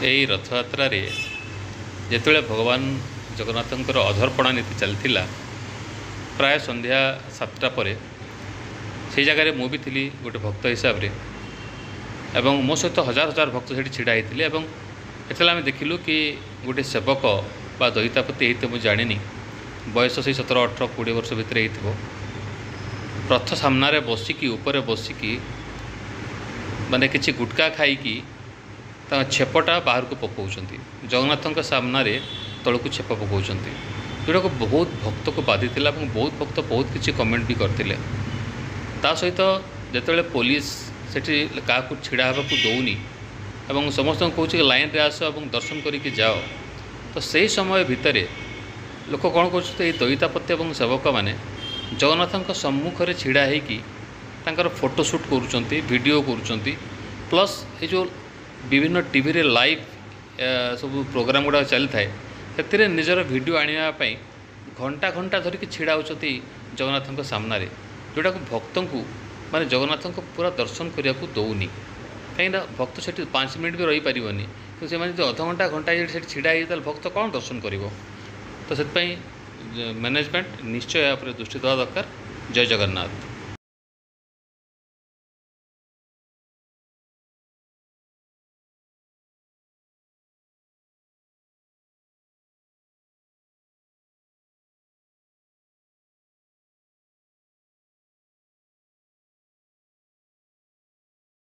यही रथयात्रा जिते भगवान जगन्नाथंकर अधर्पणा नीति चलता प्राय संध्या 7टा पर से जगह मुझे थी गोटे भक्त हिसाब से एवं मो सहित हजार हजार भक्त से छिड़ा होते आम देखिलु कि गोटे सेवक बा दईतापति होते मुझे जानी बयस से 17-18-20 वर्ष भितर रथ सामने बसिकी ऊपर बसिकी माने किसी गुटका खाई छेपटा बाहर को पकाउछंती जगन्नाथ सामने तलू छेप पकाउछंती जोटा को बहुत भक्त को बाधी थिला और बहुत भक्त बहुत किसी कमेंट भी करते ता सहित जिते पुलिस सेठी क्या छिड़ा हाँ दौनी और समस्त कहे लाइन रे आस और दर्शन करके जाओ तो सही समय भितर लोक कौन कर दईतापत्य और सेवक मैंने जगन्नाथ सम्मुखें छिड़ा होकर फोटोशूट करूँ प्लस ये जो विभिन्न टीवी रे लाइव सब प्रोग्राम गुड़ा चली थाए निजर वीडियो आने घंटा घंटा धरिकी छिड़ा होती जगन्नाथ सामने जोटा भक्त को माने जगन्नाथ को पूरा दर्शन करने को दौनी कहीं भक्त से 5 मिनट भी रही पारनी तो से अध घंटा घंटा से छिड़ा हो भक्त कौन दर्शन कर तो से मैनेजमेंट निश्चय दृष्टि देवा दरकार। जय जगन्नाथ।